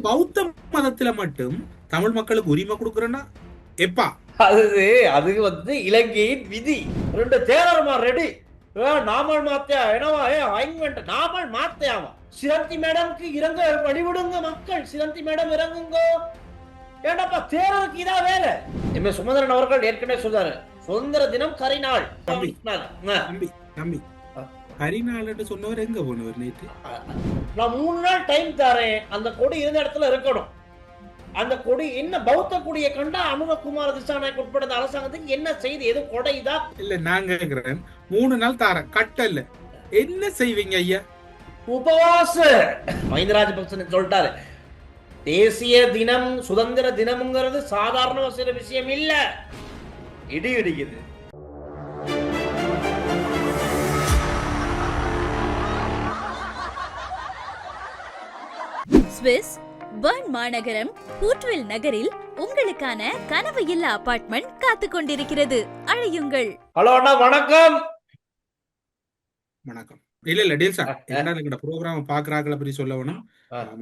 பௌத்த மதத்துல மட்டும் தமிழ் மக்களுக்கு உரிமை கொடுக்குறேன்னா எப்பா? அது அது இலங்கையின் விதி. ரெண்டு தேரர்மா ரெடி. நாமல் மாத்தியா என்னவா நாமல் மாத்தியாவா சிரந்தி மேடம்க்கு இறங்க வழிவிடுங்க மக்கள். சிரந்தி மேடம் இறங்குங்க. ஏண்டாப்பா தேரருக்கு இதான் வேலை. எம் ஏ சுமந்திரன் அவர்கள் ஏற்கனவே சொல்றாரு, சுதந்திர தினம் கரிநாள். தம்பி கரிநாள் சொன்னவர் எங்க போனவர் நேற்று? நான் 3 நாள் டைம் தரேன். அந்த கொடி இருந்த இடத்துல இருக்கணும். அந்த கொடி என்ன பௌத்த கொடியை கண்டா அனுரகுமார திசாநாயக் உட்பட அரசாங்கத்துக்கு என்ன செய்து? எது கொடைதா இல்ல? நான் கேக்குறேன், 3 நாள் தார கட்டல என்ன செய்வீங்க ஐயா? உபவாச. மஹிந்த ராஜபக்சன் சொல்லிட்டாரு, தேசிய தினம் சுதந்திர தினம்ங்கிறது சாதாரண சில விஷயம் இல்ல. இடி இடிக்குது. ஸ்விஸ் பெர்ன் மாநகரம் ஹூட்வில் நகரில் உங்களுக்கான கனவு இல்ல அபார்ட்மெண்ட் காத்து கொண்டிருக்கிறது. அழையுங்கள். ஹலோ அண்ணா, வணக்கம். வணக்கம். இல்ல டீல்ஸா என்ன ப்ரோக்ராம் பாக்குறாங்கள பத்தி சொல்ல வேணும்.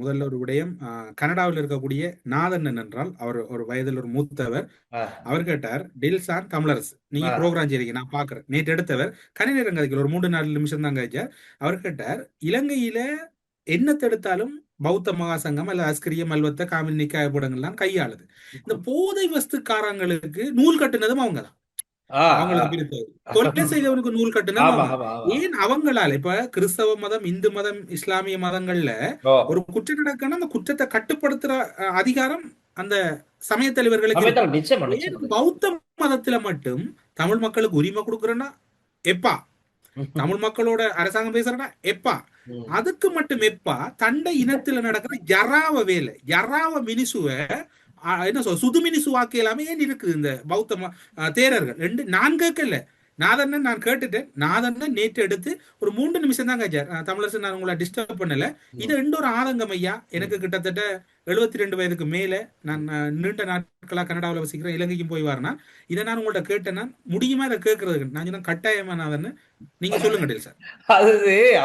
முதல்ல ஒரு விடயம், கனடாவில் இருக்கக்கூடிய நாதண்ணன் என்றால் அவர் ஒரு வயதில் ஒரு மூத்தவர். அவர் கேட்டார், டில்சான் தமிழரசு நீங்க ப்ரோக்ராம் செய்றீங்க நான் பாக்குறேன். நேற்று எடுத்தவர் கணினிரங்கதிகள் ஒரு 3-4 நிமிஷம் தான் கழிச்சார். அவர் கேட்டார், இலங்கையில என்னத்தெடுத்தாலும் பௌத்த மகாசங்கம் அல்ல அஸ்கிரிய மல்வத்த காமில் நிக்காய படங்கள்லாம் கையாளுது. இந்த போதை வஸ்துக்காரங்களுக்கு நூல் கட்டுனதும் அவங்கதான். அவங்களுக்கு கொலை செய்தவனுக்கு நூல் கட்டுனதும் ஏன் அவங்களால. இப்ப கிறிஸ்தவ மதம், இந்து மதம், இஸ்லாமிய மதங்கள்ல ஒரு குற்றம் நடக்கணும், அந்த குற்றத்தை கட்டுப்படுத்துற அதிகாரம் அந்த சமய தலைவர்களுக்கு. பௌத்த மதத்துல மட்டும் தமிழ் மக்களுக்கு உரிமை கொடுக்குறேன்னா எப்பா? தமிழ் மக்களோட அரசாங்கம் பேசுறா எப்பா? அதுக்கு மட்டும் எப்பா தண்டை இனத்துல நடக்கிற ஜராவ வேலை, ஜராவ மினிசுவ என்ன சொல் சுது மினிசு வாக்கு எல்லாமே ஏன் இருக்குது இந்த பௌத்த தேரர்கள்? நான் கேட்கல, நாதண்ணன் நான் கேட்டுட்டேன். நாதண்ணன் நேற்று எடுத்து ஒரு 3 நிமிஷம் தான் கஜார். தமிழரசு நான் உங்களை டிஸ்டர்ப் பண்ணல. இது ஒரு ஆதங்கம் ஐயா. எனக்கு கிட்டத்தட்ட 72 வயதுக்கு மேல நான் நீண்ட நாட்களா கனடாவில் வசிக்கிறேன். இலங்கைக்கும் போய் வரேன்னா இதை நான் உங்கள்ட்ட கேட்டேன்னா முடியுமா இதை கேட்கறதுக்கு? நான் சொன்ன கட்டாயமா நாதன்னு நீங்க சொல்லுங்க டீல் சார்.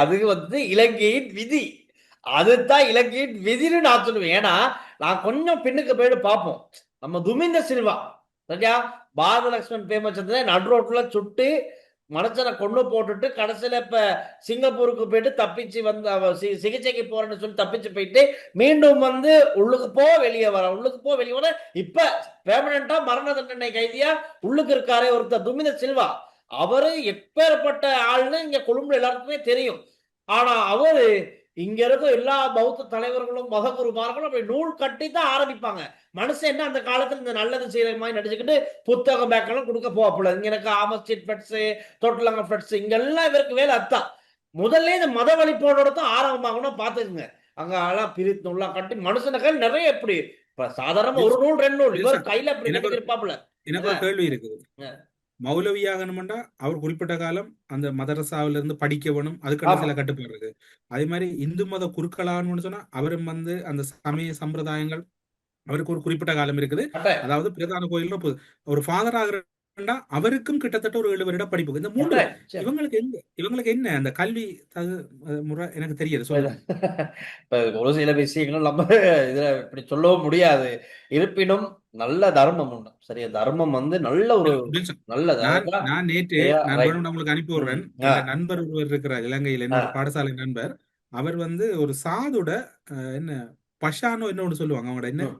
அது இலங்கையின் விதி. அதுதான் இலங்கையின் விதின்னு நான் சொல்லுவேன். ஏன்னா நான் கொஞ்சம் பின்னுக்கு போயிட்டு பார்ப்போம். நம்ம துமிந்த சில்வா சரியா பாரத லட்சுமண் பேமச்சந்திர நடு ரோட்ல சுட்டு மனுஷனை கொண்டு போட்டுட்டு கடைசியில இப்ப சிங்கப்பூருக்கு போயிட்டு தப்பிச்சு வந்து சிகிச்சைக்கு போறேன்னு சொல்லி தப்பிச்சு போயிட்டு மீண்டும் வந்து உள்ளுக்கு போ வெளியே வர இப்ப பெர்மனண்டா மரண தண்டனை கைதியா உள்ளுக்கு இருக்காரே ஒருத்தர் துமிந்த சில்வா. அவரு எப்பேற்பட்ட ஆள்னு இங்க கொழும்புல எல்லாருக்குமே தெரியும். ஆனா அவரு இங்க இருக்க எல்லா பௌத்த தலைவர்களும் மதகுருமார்களும் அப்படி நூல் கட்டி தான் ஆரம்பிப்பாங்க. மனுஷன் என்ன அந்த காலத்துல இந்த நல்லது செய்யற மாதிரி நடிச்சுக்கிட்டு புத்தகம் பேக்கெல்லாம் கொடுக்க போவாப்புல. இங்க எனக்கு ஆமஸ்டிட் பெட்ஸ், தொட்டலங்க பெட்ஸ், இங்கெல்லாம் இவருக்கு வேலை அத்தான். முதல்ல இந்த மத வழிபாடோட தான் ஆரம்பமாகணும். பாத்துக்குங்க. அங்க எல்லாம் பிரித்து நூலா கட்டி மனுஷனுக்கு நிறைய எப்படி இப்ப சாதாரண ஒரு நூல் 2 நூல் இவர் கையில அப்படி இருப்பாப்புல. எனக்கு ஒரு கேள்வி இருக்குது. மௌலவியாகணும்னா அவர் குறிப்பிட்ட காலம் அந்த மதரசாவில இருந்து படிக்க வேணும், அதுக்கான சில கட்டுப்பாடு இருக்கு. அதே மாதிரி இந்து மத குருக்களான்னு சொன்னா அவரும் வந்து அந்த சமய சம்பிரதாயங்கள் அவருக்கு ஒரு குறிப்பிட்ட காலம் இருக்குது. அதாவது பிரதான கோயில்ல ஒரு ஃபாதர் ஆகுறா அவருக்கும் கிட்டத்தட்ட ஒரு 7 வருட படிப்பு. இந்த 3 இவங்களுக்கு என்ன அந்த கல்வி முறை எனக்கு தெரியாது. ஒரு சில விஷயங்கள் நம்ம இதுல இப்படி சொல்லவும் முடியாது. இருப்பினும் நல்ல தர்மம் உண்டு. சரியா தர்மம் வந்து நல்ல ஒரு நல்ல. நான் நேற்று நான் உங்களுக்கு அனுப்பி விடுறேன். நண்பர் ஒருவர் இருக்கிறார் இலங்கையில், என்னோட பாடசாலை நண்பர். அவர் வந்து ஒரு சாதுட என்ன பஷானோ என்ன ஒண்ணு சொல்லுவாங்க அவங்களோட என்ன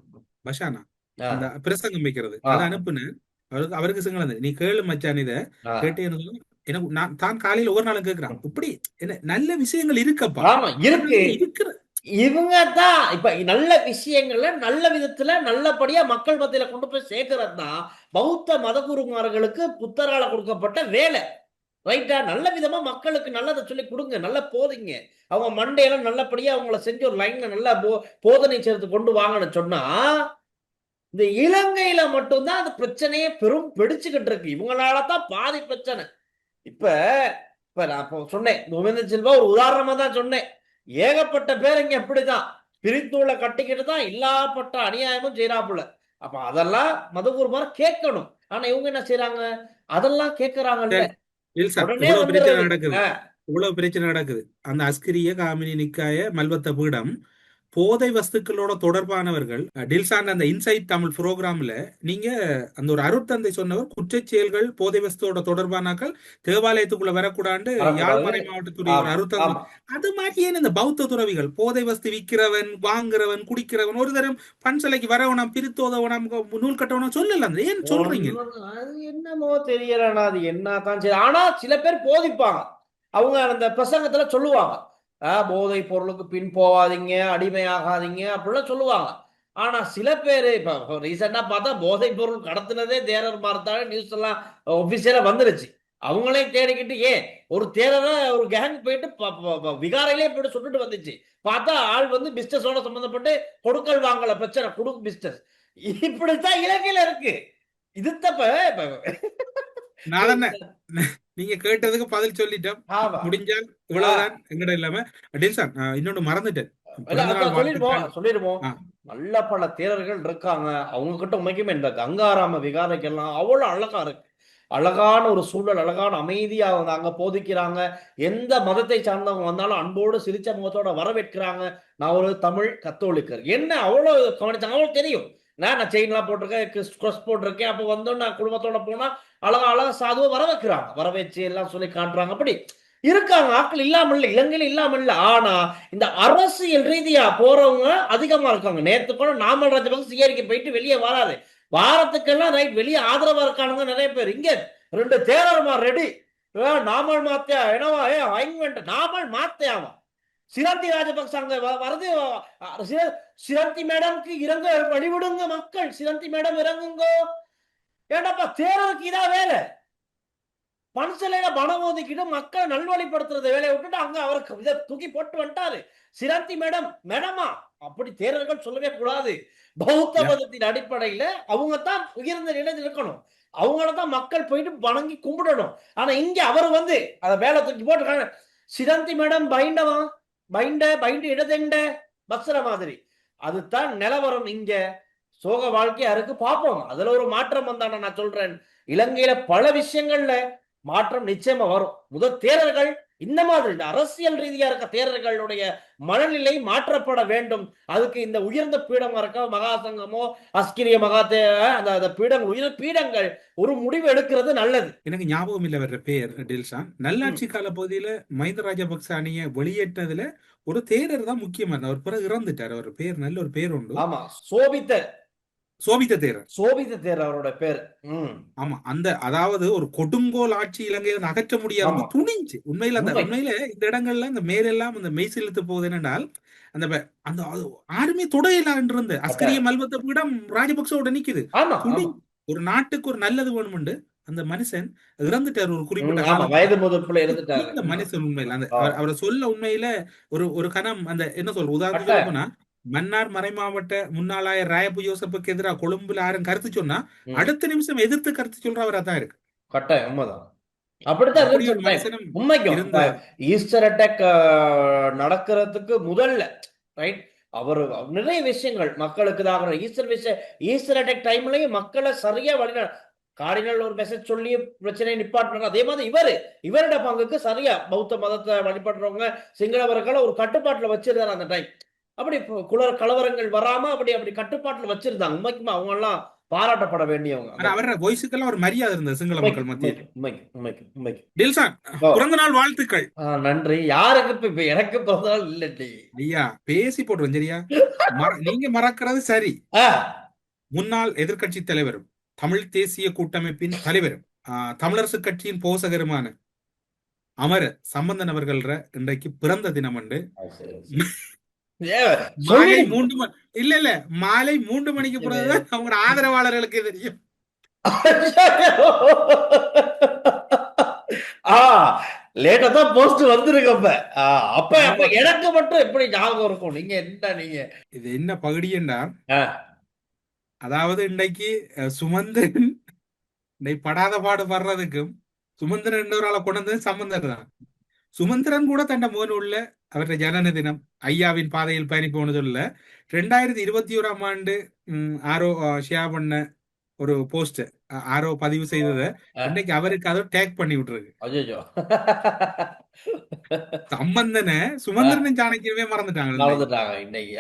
பஷானா அந்த பிரசங்கம் வைக்கிறது அதை அனுப்புனேன். அவருக்கு சிங்களம் நீ கேளு மச்சான் இத கேட்டு எனக்கு நான் தான் காலையில ஒவ்வொரு நாளும் கேட்கிறான். இப்படி என்ன நல்ல விஷயங்கள் இருக்கப்பா இருக்கிற இவங்க தான் இப்ப நல்ல விஷயங்கள்ல நல்ல விதத்துல நல்லபடியா மக்கள் மத்தியில கொண்டு போய் சேர்க்கிறது தான் பௌத்த மதகுருமார்களுக்கு புத்தரால கொடுக்கப்பட்ட வேலை. ரைட்டா? நல்ல விதமா மக்களுக்கு நல்லதை சொல்லி கொடுங்க, நல்ல போதைங்க. அவங்க மண்டையெல்லாம் நல்லபடியா அவங்கள செஞ்சு ஒரு லைன்ல நல்லா போதனை சேர்த்து கொண்டு வாங்கன்னு சொன்னா இந்த இலங்கையில மட்டும்தான் அந்த பிரச்சனையே பெரும் வெடிச்சுக்கிட்டு இருக்கு. இவங்களாலதான் பாதி பிரச்சனை. இப்ப நான் சொன்னேன் துமிந்த சில்வா ஒரு உதாரணமா தான் சொன்னேன். ஏகப்பட்ட பேர் இங்க எப்படிதான் பிரித்தூளை கட்டிக்கிட்டு தான் எல்லாப்பட்ட அநியாயமும் செய்யறாப்புல. அப்ப அதெல்லாம் மதகுருமார் கேட்கணும். ஆனா இவங்க என்ன செய்யறாங்க? அதெல்லாம் கேட்கறாங்கல்ல. இவ்வளவு பிரச்சனை நடக்குது. அந்த அஸ்கிரிய காமினி நிக்காய மல்வத்த பீடம் போதை வஸ்துக்களோட தொடர்பானவர்கள் டில்சான் அந்த இன்சைட் தமிழ் ப்ரோக்ராம்ல நீங்க அந்த ஒரு அருட்தந்தை சொன்னவர் குற்றச் செயல்கள் போதை வஸ்துவோட தொடர்பானாக்கள் தேவாலயத்துக்குள்ள வரக்கூடாது யாழ்மறை மாவட்டத்துடைய ஒரு அருட்தந்தை. அது மாதிரியே இந்த பௌத்த துறவிகள் போதை வஸ்து விற்கிறவன் வாங்குறவன் குடிக்கிறவன் ஒரு தரம் பன்சலைக்கு வரவனம் பிரித்தோதவனம் நூல் கட்டவனம் சொல்லல. ஏன் சொல்றீங்க? அது என்னமோ தெரியலண்ணா, அது என்னதான் சரி. ஆனா சில பேர் போதிப்பாங்க, அவங்க அந்த பிரசங்கத்துல சொல்லுவாங்க, போதை பொருளுக்கு பின் போவாதீங்க, அடிமையாகாதீங்க அப்படிலாம் சொல்லுவாங்க. ஆனா சில பேரு இப்ப ரீசெண்டா பார்த்தா போதை பொருள் கடத்தினதே தேரர் மாறத்தால நியூஸ் எல்லாம் ஒபிஷியலா வந்துருச்சு. அவங்களே தேடிக்கிட்டு ஏன் ஒரு தேரரை ஒரு கேங் போயிட்டு விகாரையிலே போயிட்டு சுட்டுட்டு வந்துச்சு. பார்த்தா ஆள் வந்து பிசினஸோட சம்பந்தப்பட்டு கொடுக்கல் வாங்கல பிரச்சனை, குடுக்க பிசினஸ். இப்படித்தான் இலங்கையில இருக்கு. இது தப்ப நீங்க கேட்டதுக்கு பதில் சொல்லிட்டோம். முடிஞ்சால் இவ்வளவுதான் எங்கட இல்லாம டில்சான் இன்னொன்னு மறந்துட்டேன். சொல்லிடுவோம். நல்ல பல தேரர்கள் இருக்காங்க. அவங்க கிட்ட உண்மைக்குமே இந்த கங்காராம விகாரைக்கெல்லாம் அவ்வளவு அழகா இருக்கு. அழகான ஒரு சூழல், அழகான அமைதியா அங்க போதிக்கிறாங்க. எந்த மதத்தை சார்ந்தவங்க வந்தாலும் அன்போடு சிரிச்ச முகத்தோட வரவேற்கிறாங்க. நான் ஒரு தமிழ் கத்தோலிக்கர் என்ன அவ்வளவு கவனிச்சாங்க. அவ்வளவு தெரியும், நான் செயின்லாம் போட்டிருக்கேன், கிறிஸ் போட்டிருக்கேன். அப்போ வந்து நான் குடும்பத்தோட போனா அழகா சாதுவா வர வைக்கிறாங்க, வர வச்சு எல்லாம் சொல்லி காட்டுறாங்க. அப்படி இருக்காங்க ஆட்கள், இல்லாம இல்ல, இலங்கையில இல்லாம இல்ல. ஆனா இந்த அரசியல் ரீதியா போறவங்க அதிகமா இருக்காங்க. நேத்து கூட நாமல் ராஜபக்ச சிஆரிக்கு போயிட்டு வெளியே வராது, வாரத்துக்கெல்லாம் ரைட் வெளியே ஆதரவா இருக்கானுங்க நிறைய பேர். இங்க 2 தேரர்மா ரெடி, நாமல் மாத்தியா என்னவா நாமல் மாத்தியாவா சிரந்தி ராஜபக்ச அங்க வருது. சிரந்தி மேடம்க்கு இறங்க வழிவிடுங்க மக்கள், சிரந்தி மேடம் இறங்குங்க. ஏன்னாப்பா தேரருக்கு இதா வேலை, பன்சலையில பணம் ஒதுக்கிட்டு மக்கள் நல்வழிப்படுத்துறது வேலையை விட்டுட்டு அங்க அவருக்கு இதை தூக்கி போட்டு வந்துட்டாரு. சிரந்தி மேடம் மேடமா அப்படி தேரர்கள் சொல்லவே கூடாது. பௌத்த மதத்தின் அடிப்படையில அவங்க தான் உயர்ந்த நிலையில் இருக்கணும், அவங்களதான் மக்கள் போயிட்டு வணங்கி கும்பிடணும். ஆனா இங்க அவர் வந்து அதை வேலை தூக்கி போட்டு சிரந்தி மேடம் பைண்டவா பைண்டு இடதெண்ட பக்சர மாதிரி. அதுதான் நிலவரம். இங்க சோக வாழ்க்கையா இருக்கு. பார்ப்போம், அதுல ஒரு மாற்றம் வந்தான. நான் சொல்றேன், இலங்கையில பல விஷயங்கள்ல மாற்றம் நிச்சயமா வரும். முதல் தேரர்கள் இந்த மாதிரி இந்த அரசியல் ரீதியா இருக்க தேரர்களுடைய மனநிலை மாற்றப்பட வேண்டும். அதுக்கு இந்த உயர்ந்த பீடம் இருக்க மகாசங்கமோ அஸ்கிரிய மகாத்தே அந்த பீடங்கள் உயர் பீடங்கள் ஒரு முடிவு எடுக்கிறது நல்லது. எனக்கு ஞாபகம் இல்ல வர்ற பேர் டில்சான். நல்லாட்சி கால பகுதியில மஹிந்த ராஜபக்ச அணியை வெளியேற்றதுல ஒரு தேரர் தான் முக்கியமா இருந்தார். அவர் பிறகு இறந்துட்டார். அவர் பேர் நல்ல ஒரு பேர் உண்டு. ஆமா, சோபித்த தேரர் அவரோட பேர். ஆமா, அந்த அதாவது ஒரு கொடுங்கோல் ஆட்சி இலங்கையில அகற்ற முடியாது துணிஞ்சு. உண்மையில இந்த இடங்கள்ல இந்த மேலெல்லாம் அந்த மெய் செலுத்த போகுது. என்னென்றால் அந்த அந்த யாருமே தொடையில இருந்த அஸ்கரிய மல்வத்த பீடம் ராஜபக்சோட நிக்குது. ஒரு நாட்டுக்கு ஒரு நல்லது வேணும்னு அந்த மனுஷன் இறந்துட்டார். ஒரு குறிப்பிட்ட வயது முதிர்ப்புல இருந்துட்டார் அந்த மனுஷன். உண்மையில அந்த அவரை சொல்ல உண்மையில ஒரு கணம் அந்த என்ன சொல்ற உதாரணத்துக்கு போனா மன்னார் மறைமாவட்ட முன்னாள் ஆயர் ராயப்பு யோசப்புக்கு எதிராக கொழும்புல யாரும் கருத்து சொன்னா அடுத்த நிமிஷம் எதிர்த்து கருத்து சொல்றவரா தான் இருக்கு. கட்டாயம் உண்மைதான். அப்படித்தான் உண்மைக்கும் ஈஸ்டர் அட்டாக் நடக்கிறதுக்கு முதல்ல ரைட் அவர் நிறைய விஷயங்கள் மக்களுக்கு தான் ஈஸ்டர் அட்டாக் டைம்லயும் மக்களை சரியா வழி கார்டினல் ஒரு மெசேஜ் சொல்லி பிரச்சனையை நிப்பாட்டினாங்க. அதே மாதிரி இவரோட பங்குக்கு சரியா பௌத்த மதத்தை வழிபடுறவங்க சிங்களவர்களை ஒரு கட்டுப்பாட்டுல வச்சிருந்தாரு அந்த டைம். அப்படி கலவரங்கள் வராம அப்படி கட்டுப்பாட்டுல வச்சிருந்தாங்க. உண்மைக்குமா அவங்க எல்லாம் பாராட்டப்பட வேண்டியவங்க. அவரோட வாய்ஸுக்கெல்லாம் ஒரு மரியாதை இருந்தது சிங்கள மக்கள் மத்தியில். டில்சான், பிறந்த நாள் வாழ்த்துக்கள். நன்றி. யாருக்கு இப்ப எனக்கு பிறந்த நாள் இல்ல ஐயா, பேசி போடுறோம் சரியா. நீங்க மறக்கிறது சரி. முன்னாள் எதிர்கட்சி தலைவரும் தமிழ் தேசிய கூட்டமைப்பின் தலைவரும் தமிழரசு கட்சியின் போசகருமான அமர சம்பந்தன் அவர்கள் இன்றைக்கு பிறந்த தினம் உண்டு. மாலை 3 மணிக்கு பிறகுதான் அவங்க ஆதரவாளர்களுக்கு தெரியும். லேட்டா தான் போஸ்ட் வந்திருக்கு. அப்ப எனக்கு மட்டும் எப்படி ஞாபகம் இருக்கும்? நீங்க இது என்ன பகுடியண்டா, அதாவது இன்றைக்கு சுமந்திரன் படாத பாடு படுறதுக்கும் சுமந்திரன் இன்னொரு கொண்டு வந்தது சம்பந்தர் தான். சுமந்திரன் கூட தண்ட மோன் உள்ள அவருடைய ஜனன தினம் ஐயாவின் பாதையில் பயணிப்போன்னு சொல்ல 2021 ஆண்டு ஆரோ ஷியா பண்ண ஒரு போஸ்ட் ஆரோ பதிவு செய்ததை ஆ. இன்னைக்கு அவருக்கு அதை டேக் பண்ணி விட்டுருக்கு. அய்யய்யோ. சம்பந்தனை ஆ, சுமந்திரனும் சாணக்கியமே மறந்துட்டாங்க இன்னைக்கு. மறந்துட்டாங்க இன்னைக்கு.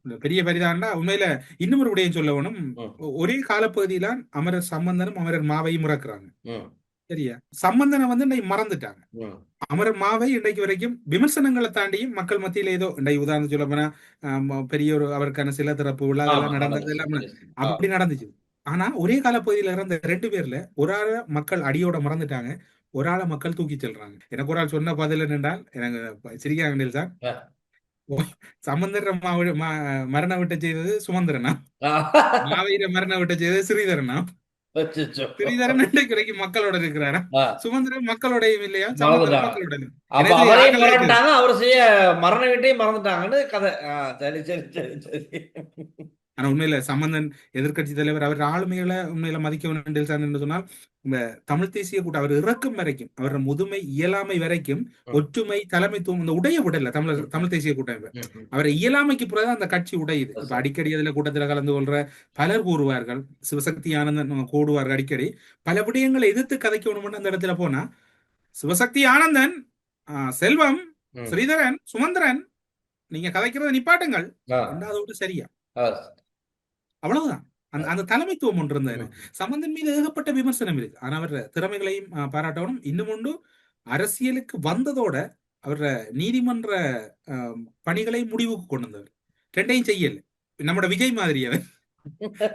இந்த பெரிய பரிதாண்டா உண்மையில இன்னும் ஒரு விடயம் சொல்ல வேணும். ம், ஒரே காலப்பகுதியில அமரர் சம்பந்தனும் அமரர் மாவையும் இறக்குறாங்க. ம், சரியா? சம்பந்தனை வந்து இன்னைக்கு மறந்துட்டாங்க. ம். அமரர் மாவை இன்றைக்கு வரைக்கும் விமர்சனங்களை தாண்டியும் மக்கள் மத்தியில ஏதோ இன்றைக்கு உதாரணம் சொல்ல போனா பெரிய ஒரு அவருக்கான சில தரப்பு விழாக்கெல்லாம் ஆமா, நடந்தது நடந்துச்சு. எல்லாம் ஆ, அப்படி நடந்துச்சு. ஆனா ஒரே காலப்பகுதியில இருந்த 2 பேர்ல ஒரு ஆள மக்கள் அடியோட மறந்துட்டாங்க, ஒரு ஆளை மக்கள் தூக்கி செல்றாங்க. எனக்கு ஒரு ஆள் சொன்ன பதில் என்னென்றால் எனக்கு சிரிக்காங்க சார். ஆ. சம்பந்தர் மரண விட்ட செய்தது சுமந்திரனா, ஆ. மாவீர மரண விட்ட செய்தது ஸ்ரீதரனா. அச்சச்சோ. ஸ்ரீதரன் இன்றைக்கு வரைக்கும் மக்களோட இருக்கிறாரா, ஆ, சுமந்திரன் மக்களோடையும் இல்லையா, சம்பந்தரன் மறந்துட்டாங்க. மக்களோட அப்ப எனக்கு அவரையும் ஆக்கள் இருக்குது. மறந்துட்டாங்க, அவர் செய்ய மரண வீட்டையும் மறந்துட்டாங்கன்னு கதை. சரி சரி சரி சரி. ஆனா உண்மையில சம்பந்தன் எதிர்க்கட்சி தலைவர் அவர் ஆளுமைகளை உண்மையில மதிக்க வேண்டும் சார் என்று சொன்னால் இந்த தமிழ் தேசிய கூட்டம் அவர் இறக்கும் வரைக்கும் அவரோட முதுமை இயலாமை வரைக்கும் ஒற்றுமை தலைமைத்துவம் இந்த உடைய விடல தமிழ் தேசிய கூட்டம் அவரை இயலாமைக்கு பிறகு அந்த கட்சி உடையுது. இப்ப அடிக்கடி அதுல கூட்டத்துல கலந்து கொள்ற பலர் கூறுவார்கள், சிவசக்தி ஆனந்தன் கூடுவார்கள் அடிக்கடி பல விடயங்களை எதிர்த்து கதைக்கணும்னு அந்த இடத்துல போனா சிவசக்தி ஆனந்தன், செல்வம், ஸ்ரீதரன், சுமந்திரன் நீங்க கதைக்கிறத நிப்பாட்டுங்கள் ரெண்டாவது சரியா அவ்வளவுதான். அந்த தலைமைத்துவம் ஒன்று இருந்தது. சம்பந்தன் மீது ஏகப்பட்ட விமர்சனம் இருக்கு. ஆனா அவர் திறமைகளையும் பாராட்டணும். இன்னும் ஒன்று அரசியலுக்கு வந்ததோட அவர நீதிமன்ற பணிகளை முடிவுக்கு கொண்டு வந்தவர். ரெண்டையும் செய்யல. நம்மட விஜய் மாதிரி அவர்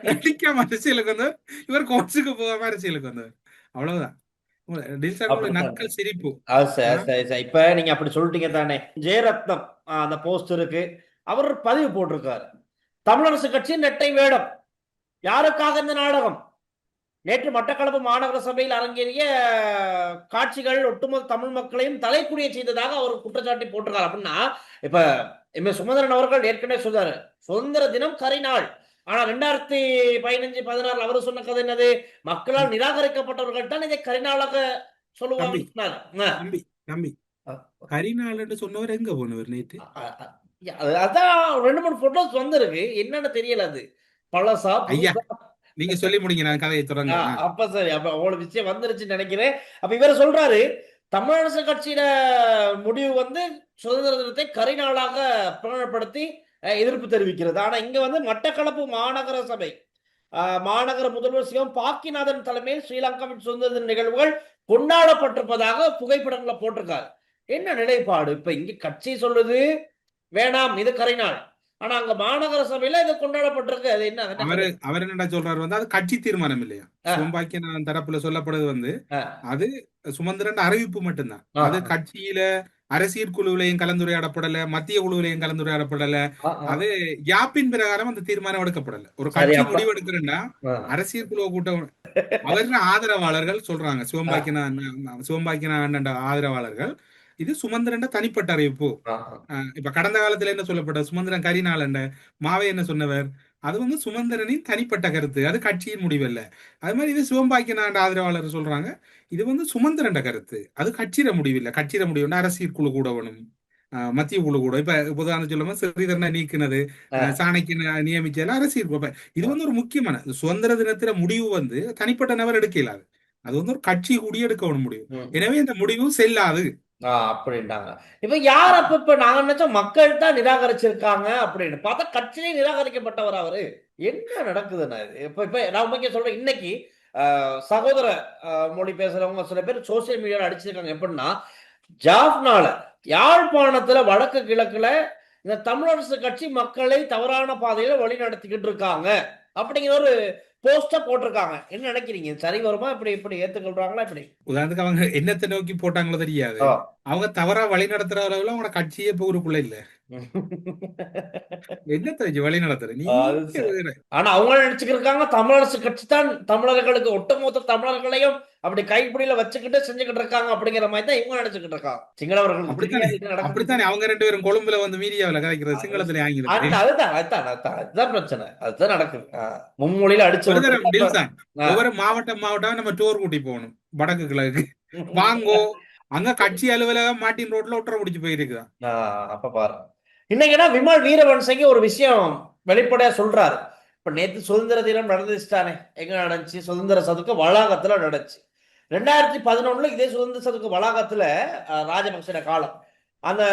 நடிக்காம அரசியலுக்கு வந்தவர், இவர் கோர்ட்ஸுக்கு போகாம அரசியலுக்கு வந்தவர். அவ்வளவுதான். நக்கல் சிரிப்பு. இப்ப நீங்க அப்படி சொல்லிட்டீங்க தானே. ஜெயரத்னம் அந்த போஸ்ட் இருக்கு, அவர் பதிவு போட்டிருக்காரு. தமிழரசு கட்சி நெட்டை வேடம், யாருக்காக இந்த நாடகம்? நேற்று மட்டக்களப்பு மாநகர சபையில் அரங்கேறிய காட்சிகள் ஒட்டுமொத்த தமிழ் மக்களையும் தலைக்குடிய செய்ததாக அவர் குற்றச்சாட்டி போட்டிருக்காரு. அப்படின்னா இப்ப எம் ஏ சுமந்திரன் அவர்கள் ஏற்கனவே சொல்றாரு, சுதந்திர தினம் கரிநாள். ஆனா 2015-16 அவர் சொன்ன கதை என்னது? மக்களால் நிராகரிக்கப்பட்டவர்கள் தான் இதை கரிநாளாக சொல்லுவாங்க. கரிநாள் சொன்னவர் எங்க போனவர் நேற்று? அதான் 2-3 போட்டோஸ் வந்திருக்கு, என்னன்னு தெரியல. அது பழசா ஐயா நீங்க சொல்லி முடிங்க, நான் கதையை தொடங்க. அப்ப சரி, அப்ப அவ்வளவு விஷயம் வந்துருச்சுன்னு நினைக்கிறேன். அப்ப இவர் சொல்றாரு, தமிழரசு கட்சியில முடிவு வந்து சுதந்திர தினத்தை கரிநாளாக பிரகடனப்படுத்தி எதிர்ப்பு தெரிவிக்கிறது. ஆனா இங்க வந்து மட்டக்களப்பு மாநகர சபை மாநகர முதல்வர் சிவம் பாக்கிநாதன் தலைமையில் ஸ்ரீலங்காவின் சுதந்திர தின நிகழ்வுகள் கொண்டாடப்பட்டிருப்பதாக புகைப்படங்களை போட்டிருக்காரு. என்ன நிலைப்பாடு? இப்ப இங்க கட்சி சொல்லுது வேணாம், இது கரிநாள். ஆனா அங்க மாநகர சபையில இது கொண்டாடப்பட்டிருக்கு. அது என்ன? அவர் என்ன சொல்றாரு வந்து அது கட்சி தீர்மானம் இல்லையா. சிவம்பாக்கியன் தரப்புல சொல்லப்படுது வந்து அது சுமந்திரன் அறிவிப்பு மட்டும்தான். அது கட்சியில அரசியல் குழுவிலையும் கலந்துரையாடப்படல, மத்திய குழுவிலையும் கலந்துரையாடப்படல. அது யாப்பின் பிரகாரம் அந்த தீர்மானம் எடுக்கப்படல. ஒரு கட்சி முடிவு எடுக்கிறேன்னா அரசியல் குழு கூட்டம் அவர் ஆதரவாளர்கள் சொல்றாங்க, சிவம்பாக்கியன் ஆதரவாளர்கள் இது சுமந்திரன் தனிப்பட்ட அறிவிப்பு. இப்ப கடந்த காலத்துல என்ன சொல்லப்பட்ட சுமந்திரன் கரிநாள் மாவை என்ன சொன்னவர், அது வந்து சுமந்திரனின் தனிப்பட்ட கருத்து, அது கட்சியின் முடிவல்ல. அது மாதிரி இது சிவம்பாக்கியன் ஆதரவாளர் சொல்றாங்க, இது வந்து சுமந்திரன் கருத்து, அது கட்சியிட முடிவில்லை. கட்சியிட முடிவு அரசியல் குழு கூட வேணும், மத்திய குழு கூட. இப்ப உதாரணம் சொல்லும்போது ஸ்ரீதரனை நீக்கினது, சாணக்கியன் நியமிச்சது அரசியல் குழு. இது வந்து ஒரு முக்கியமான சுதந்திர தினத்தில முடிவு வந்து தனிப்பட்ட நபர் எடுக்கலாது, அது வந்து ஒரு கட்சி கூடிய எடுக்க முடியும். எனவே இந்த முடிவு செல்லாது அப்படின்ட்டாங்க. இப்ப யார் அப்ப நாங்க நினைச்சோம் மக்கள் தான் நிராகரிச்சிருக்காங்க அப்படின்னு பார்த்தா கட்சியிலே நிராகரிக்கப்பட்டவர் அவரு. என்ன நடக்குதுன்னா இப்ப நான் உண்மைக்கு சொல்றேன், இன்னைக்கு சகோதர மொழி பேசுறவங்க சில பேர் சோசியல் மீடியால அடிச்சிருக்காங்க. எப்படின்னா ஜாஃப்னால யாழ்ப்பாணத்துல வடக்கு கிழக்குல இந்த தமிழரசு கட்சி மக்களை தவறான பாதையில வழி நடத்திக்கிட்டு இருக்காங்க அப்படிங்கிற ஒரு போஸ்டா போட்டிருக்காங்க. என்ன நினைக்கிறீங்க? சரி வருமா? இப்படி ஏத்துக்கொள்றாங்களா? இப்படி உதாரணத்துக்கு அவங்க என்னத்தை நோக்கி போட்டாங்களோ தெரியாது, அவங்க தவறா வழி நடத்துற அளவுல அவங்களோட கட்சியே ஊருக்குள்ள இல்ல. என்னத்தை வழி நடத்துற நீ? ஆனா அவங்க நினைச்சுக்கிருக்காங்க தமிழரசு கட்சி தான் தமிழர்களுக்கு ஒட்டுமொத்த தமிழர்களையும் அப்படி கைப்பிடியில வச்சுக்கிட்டு செஞ்சுக்கிட்டு இருக்காங்க அப்படிங்கிற மாதிரி தான் இவங்க நினைச்சுக்கிட்டு இருக்காங்க. சிங்களவர்களுக்கு அப்படித்தானே அவங்க 2 பேரும் கொழும்புல வந்து மீடியாவில கதைக்கிறது சிங்களத்துல ஆங்கிலம். அதுதான் பிரச்சனை, அதுதான் நடக்குது. மும்மொழியில அடிச்சு ஒவ்வொரு மாவட்டம் நம்ம டூர் கூட்டி போகணும் வடக்கு கிழக்கு வாங்கோ, அங்க கட்சி அலுவலகம் மார்ட்டின் ரோட்ல ஒட்டரை முடிச்சு போயிருக்குதான். அப்ப பாரு, இன்னைக்குனா விமல் வீரவன்சங்க ஒரு விஷயம் வெளிப்படையா சொல்றாரு. இப்ப நேத்து சுதந்திர தினம் நடந்துச்சுட்டானே, எங்க நடந்துச்சு? சுதந்திர சதுக்க வளாகத்துல நடந்துச்சு. 2011 இதே சுதந்திர சதுக்க வளாகத்துல ராஜபக்சேட காலம் அந்த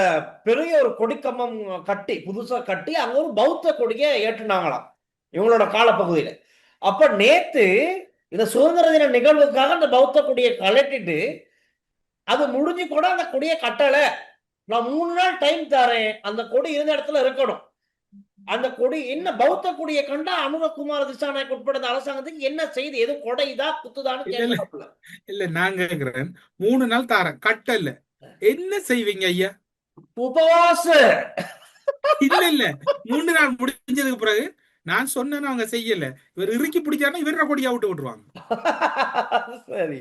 பெரிய ஒரு கொடிக்கம்பம் கட்டி புதுசா கட்டி அங்க ஒரு பௌத்த கொடியை ஏற்றுனாங்களாம் இவங்களோட காலப்பகுதியில. அப்ப நேத்து இந்த சுதந்திர தின நிகழ்வுக்காக அந்த பௌத்த கொடியை கலட்டிட்டு அது முடிஞ்சு கூட அந்த கொடியை கட்டல. நான் 3 நாள் டைம் தரேன், அந்த கொடி இருந்த இடத்துல இருக்கணும். அந்த கொடி என்ன பௌத்த கொடியை கண்டா அனுரகுமார திசாநாயக் உட்பட இந்த அரசாங்கத்துக்கு என்ன செய்து? எது கொடைதா குத்துதான்னு கேட்கல. இல்ல நான் கேக்குறேன், 3 நாள் தாரேன் கட்டல, என்ன செய்வீங்க ஐயா? உபவாச இல்ல இல்ல 3 நாள் முடிஞ்சதுக்கு பிறகு நான் சொன்னேன்னு அவங்க செய்யல, இவர் இறுக்கி பிடிச்சாருன்னா இவர கொடியா விட்டுருவாங்க. சரி.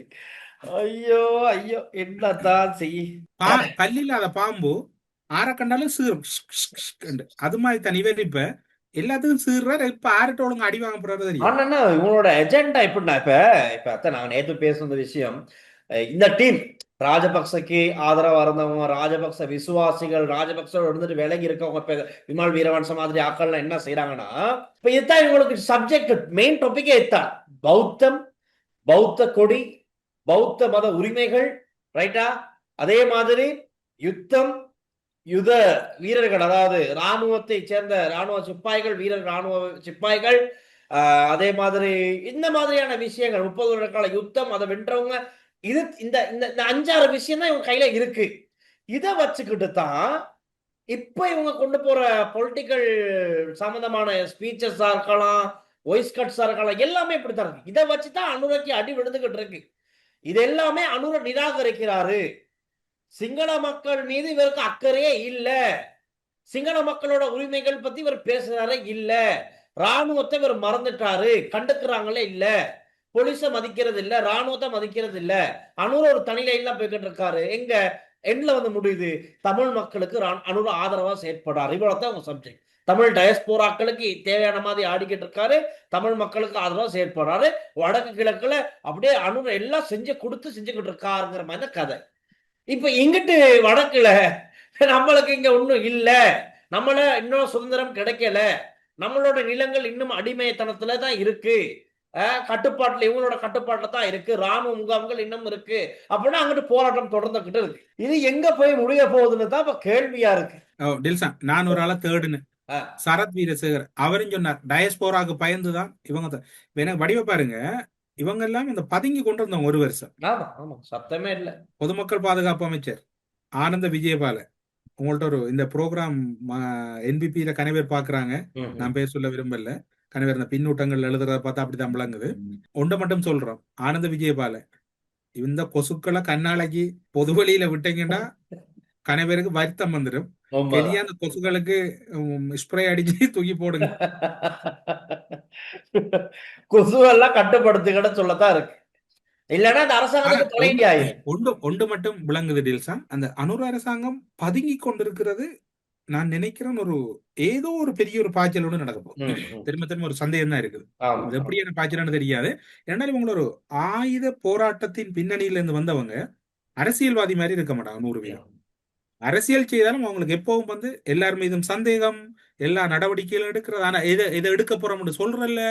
ஐயோ ஐயோ, என்னதான் செய்ய. பல்லில்லாத பாம்பு ஆற கண்டாலும் சீரும், அது மாதிரி தனி பேர் இப்ப எல்லாத்துக்கும் சீர்றாரு. இப்ப ஆறுட்ட ஒழுங்கு அடி வாங்க போறாரு தெரியும். ஆனா இவங்களோட எஜெண்டா எப்படின்னா, இப்ப அத்தை நாங்க நேத்து பேசுன விஷயம், இந்த டீம் ராஜபக்சக்கு ஆதரவா இருந்தவங்க, ராஜபக்ச விசுவாசிகள், ராஜபக்ச இருந்துட்டு விலகி இருக்கவங்க, இப்ப விமல் வீரவன்ச மாதிரி ஆக்கள்லாம் என்ன செய்யறாங்கன்னா, இப்ப இதுதான் இவங்களுக்கு சப்ஜெக்ட், மெயின் டாபிக்கே இதுதான். பௌத்தம், பௌத்த கொடி, பௌத்த மத உரிமைகள், ரைட்டா? அதே மாதிரி யுத்தம், யுத வீரர்கள், அதாவது ராணுவத்தை சேர்ந்த ராணுவ சிப்பாய்கள், வீரர் ராணுவ சிப்பாய்கள், அதே மாதிரி இந்த மாதிரியான விஷயங்கள், 30 வருட கால யுத்தம், அதை வென்றவங்க, இது இந்த இந்த 5-6 விஷயம் தான் இவங்க கையில இருக்கு. இதை வச்சுக்கிட்டு தான் இப்ப இவங்க கொண்டு போற பொலிட்டிக்கல் சம்பந்தமான ஸ்பீச்சஸா இருக்கலாம், வாய்ஸ் கட்ஸா இருக்கலாம், எல்லாமே இப்படித்தான் இருக்கு. இதை வச்சுதான் அனுரக்கு அடி விழுந்துகிட்டு இருக்கு. இது எல்லாமே அனுர நிராகரிக்கிறாரு. சிங்கள மக்கள் மீது இவருக்கு அக்கறையே இல்ல, சிங்கள மக்களோட உரிமைகள் பத்தி இவர் பேசுறாரே இல்ல, ராணுவத்தை இவர் மறந்துட்டாரு, கண்டுக்கிறாங்களே இல்ல, போலீஸ மதிக்கிறது இல்ல, ராணுவத்தை மதிக்கிறது இல்ல, அனுர ஒரு தனி லைன்ல போய்கிட்டு இருக்காரு. எங்க எண்ட்ல வந்து முடியுது, தமிழ் மக்களுக்கு அனுர ஆதரவா செயற்படாரு. இவ்வளவுதான் உங்க சப்ஜெக்ட். தமிழ் டயஸ்போராக்களுக்கு தேவையான மாதிரி ஆடிக்கிட்டு இருக்காரு, தமிழ் மக்களுக்கு ஆதரவா செயற்படுறாரு, வடக்கு கிழக்குல அப்படியே அனுர எல்லாம் செஞ்சுக்கிட்டு இருக்காருங்கிற மாதிரி தான் கதை. இப்ப இங்கிட்டு வடக்குல நம்மளுக்கு இங்க ஒண்ணும் இல்ல, நம்மள இன்னும் சுதந்திரம் கிடைக்கல, நம்மளோட நிலங்கள் இன்னும் அடிமைத்தனத்துல தான் இருக்கு, கட்டுப்பாட்டுல இவங்களோட கட்டுப்பாட்டுல தான் இருக்கு, ராணுவ முகாம்கள் இன்னும் இருக்கு அப்படின்னா அங்கிட்டு போராட்டம் தொடர்ந்துகிட்டு இருக்கு. இது எங்க போய் முடிய போகுதுன்னு தான் இப்ப கேள்வியா இருக்கு. டில்சன், நான் ஒரு ஆளை தேடுன்னு சரத் வீரசேகர் அவரும் சொன்னார், டயஸ்போராக்கு பயந்துதான் இவங்க. எனக்கு வடிவ பாருங்க, இவங்க எல்லாம் இந்த பதுங்கி கொண்டு வந்தவங்க ஒரு வருஷம். சத்தமே இல்ல. பொதுமக்கள் பாதுகாப்பு அமைச்சர் ஆனந்த விஜயபால, உங்கள்ட்ட ஒரு இந்த ப்ரோக்ராம் என்பிபியில கனவேர் பாக்குறாங்க, நான் பேர் சொல்ல விரும்பல, கனவேர் இந்த பின்னூட்டங்கள் எழுதுறத பார்த்தா அப்படிதான் விளங்குது. ஒன்றை மட்டும் சொல்றோம், ஆனந்த விஜயபால, இந்த கொசுக்களை கண்ணாளைக்கு பொது வழியில விட்டீங்கன்னா கனவேருக்கு வருத்தம் வந்துடும். அந்த கொசுகளுக்கு ஸ்ப்ரே அடிச்சு தூக்கி போடுங்க. கொசுவெல்லாம் கட்டுப்படுத்துகிட சொல்லத்தான் இருக்கு, இல்லன்னா அந்த அரசாங்கத்துக்கு ஒன்று மட்டும் விளங்குது டில்சன், அந்த அனுர அரசாங்கம் பதுங்கி கொண்டிருக்கிறது நான் நினைக்கிறேன் ஒரு ஏதோ ஒரு பெரிய ஒரு பாய்ச்சலோடு நடக்க போகுது. திரும்ப ஒரு சந்தேகம் தான் இருக்குது, எப்படியான பாய்ச்சல்னு தெரியாது. ஏன்னா இவங்க ஒரு ஆயுத போராட்டத்தின் பின்னணியில இருந்து வந்தவங்க அரசியல்வாதி மாதிரி இருக்க மாட்டாங்க. 100 அரசியல் செய்தாலும் அவங்களுக்கு எப்பவும் வந்து எல்லார் மீதும் சந்தேகம், எல்லா நடவடிக்கைகளும் எடுக்கிறது. ஆனா இதை எடுக்க போறோம்னு சொல்றல்ல,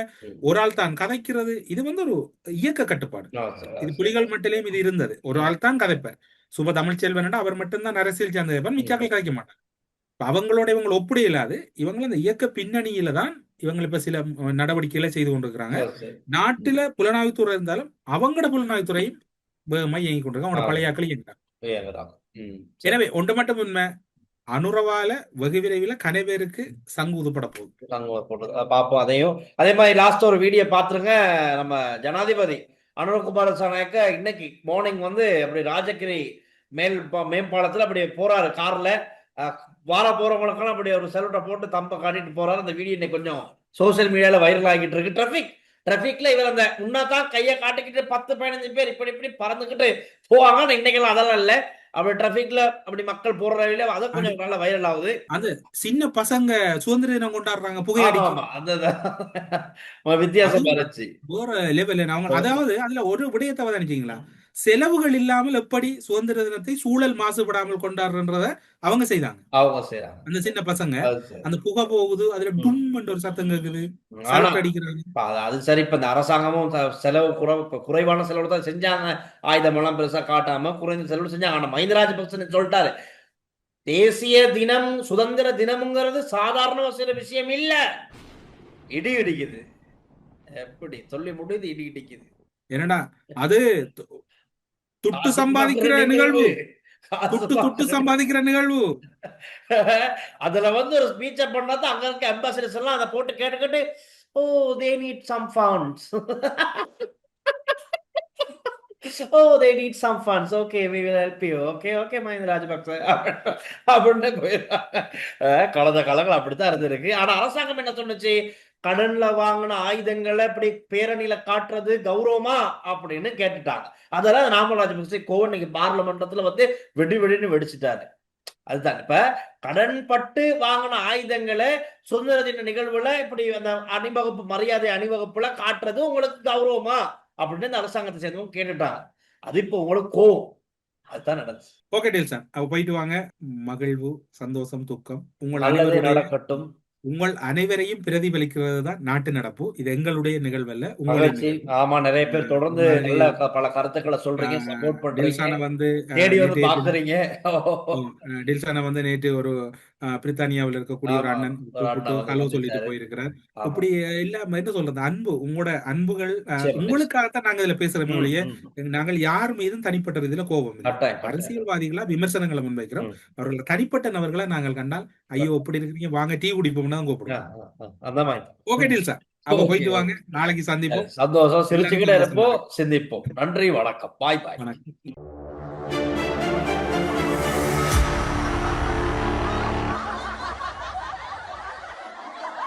ஒரு ஆள் தான் கதைக்கிறது, இது வந்து ஒரு இயக்க கட்டுப்பாடு. இது புலிகள் மட்டும் இது இருந்தது, ஒரு ஆள் தான் கதைப்பார். சுப தமிழ்ச்செல்வன் அவர் மட்டும்தான் அரசியல் சார்ந்த, மிச்சாக்கள் கதைக்க மாட்டாங்க. அவங்களோட இவங்களை ஒப்பிட இல்லாது, இவங்க அந்த இயக்க பின்னணியில தான் இவங்க இப்ப சில நடவடிக்கைகளை செய்து கொண்டிருக்கிறாங்க. நாட்டுல புலனாய்வுத்துறை இருந்தாலும் அவங்களோட புலனாய்வுத்துறையும் வேகமா இயங்கி கொண்டிருக்காங்க, அவங்களோட பழைய ஆக்கள் இயங்குறாங்க. எனவே ஒன்று மட்டும் உண்மை, அனுரவால வெகு விரைவில் கனவேருக்கு சங்கு ஊதுப்பட போகுது. பாப்போம். அதையும் அதே மாதிரி லாஸ்ட் ஒரு வீடியோ பாத்துருங்க. நம்ம ஜனாதிபதி அனுரகுமார திசாநாயக்க இன்னைக்கு மார்னிங் வந்து அப்படி ராஜகிரி மேம்பாலத்துல அப்படி போறாரு கார்ல, போறவங்களுக்கெல்லாம் அப்படி ஒரு செல்வட்டை போட்டு தம்ப காட்டிட்டு போறாரு. அந்த வீடியோ இன்னைக்கு கொஞ்சம் சோசியல் மீடியால வைரல் ஆகிட்டு இருக்கு. டிராபிக்ல இவர் அந்த முன்னாதான் கையை காட்டிக்கிட்டு 10-15 பேர் இப்படி பறந்துகிட்டு போவாங்க. இன்னைக்கெல்லாம் அதெல்லாம் இல்ல, அப்படி டிராபிக்ல அப்படி மக்கள் போற வழியில அதை கொஞ்சம் நல்லா வைரல் ஆகுது. அது சின்ன பசங்க சுதந்திர தினம் கொண்டாடுறாங்க, புகையடிக்கும், வித்தியாசம் போற லெவல். அதாவது அதுல ஒரு விடயத்தை நினைச்சீங்களா, செலவுகள் இல்லாமல் எப்படி சுதந்திர தினத்தை சூழல் மாசுபடாமல் கொண்டாடுறன்றத அவங்க செய்தாங்க. அவங்க செய்யறாங்க. அந்த சின்ன பசங்க அது சரி. அந்த புகை போகுது, அதுல டும் என்ற ஒரு சத்தம் கேக்குது, ஆனா சரட்டு அடிக்கிறாங்க. அது சரி. இப்ப இந்த அரசாங்கமும் செலவு குறைவான செலவு தான் செஞ்சாங்க. ஆயுதம் எல்லாம் பெருசா காட்டாம குறைந்த செலவு செஞ்சாங்க. ஆனா மஹிந்த ராஜபக்ச சொல்லிட்டாரு, தேசிய தினம் சுதந்திர தினம்ங்கிறது சாதாரண சில விஷயம் இல்ல. இடி இடிக்குது. எப்படி சொல்லி முடியுது? இடி இடிக்குது. என்னடா அது துட்டு சம்பாதிக்கிற நிகழ்வு, துட்டு சம்பாதிக்கிற நிகழ்வு. அதுல ஒரு ஸ்பீச்ச பண்ணாதான் அங்க இருக்க அம்பாசிடர்ஸ் எல்லாம் அதை போட்டு கேட்டுக்கிட்டு, oh they need some funds, oh they need some funds, okay we will help you, okay okay Mahinda Rajapaksa அப்படின்னு போயிடுறாங்க. கடந்த காலங்கள் அப்படித்தான் இருந்திருக்கு. ஆனா அரசாங்கம் என்ன சொன்னுச்சு? கடன்ல வாங்கின ஆயுதங்களை இப்படி பேரணியில காட்டுறது கௌரவமா அப்படின்னு கேட்டுட்டாங்க. அதெல்லாம் நாமல் ராஜபக்சே கோவம் இன்னைக்கு பார்லிமெண்டத்துல வெடின்னு வெடிச்சுட்டாரு. அதுதான் இப்ப கடன் பட்டு வாங்கின ஆயுதங்களை சுதந்திர தின நிகழ்வுல இப்படி அந்த அணிவகுப்பு மரியாதை அணிவகுப்புல காட்டுறது உங்களுக்கு கௌரவமா அப்படின்னு இந்த அரசாங்கத்தை சேர்ந்தவங்க கேட்டுட்டாங்க. அது இப்போ உங்களுக்கு கோவம். அதுதான் நடந்துச்சு. ஓகே டீல் சார், அப்ப போயிட்டு வாங்க. மகிழ்வு, சந்தோஷம், துக்கம் நல்லது நடக்கட்டும். உங்கள் அனைவரையும் பிரதிபலிக்கிறது தான் நாட்டு நடப்பு. இது எங்களுடைய நிகழ்வல்ல, உங்களுடைய. ஆமா, நிறைய பேர் தொடர்ந்து நல்ல பல கருத்துக்களை சொல்றீங்க, சப்போர்ட் பண்றீங்க, தேடி வந்து பாக்குறீங்க. டில்சான நேற்று ஒரு பிரித்தானியாவில் இருக்கக்கூடிய ஒரு அண்ணன் ஹலோ சொல்லிட்டு போயிருக்கிறார். இப்படி இல்லாம என்ன சொல்றது, அன்பு, உங்களோட அன்புகள் உங்களுக்காகத்தான் நாங்க இதுல பேசுறோமே ஒழிய நாங்கள் யார் மீதும் தனிப்பட்ட ரீதியில கோபம் இல்லை. அரசியல்வாதிகளா விமர்சனங்களை முன்வைக்கிறோம். அவர்கள் தனிப்பட்ட நபர்களை நாங்கள் கண்டால் ஐயோ இப்படி இருக்கிறீங்க வாங்க டீ குடிப்போம்னு தான் கூப்பிடுவோம். ஓகே டீல் சார், அப்ப போயிட்டு வாங்க. நாளைக்கு சந்திப்போம். சந்தோஷம். சிரிச்சுக்கிட்டே இருப்போம், சிந்திப்போம். நன்றி, வணக்கம். பாய் பாய். வணக்கம்.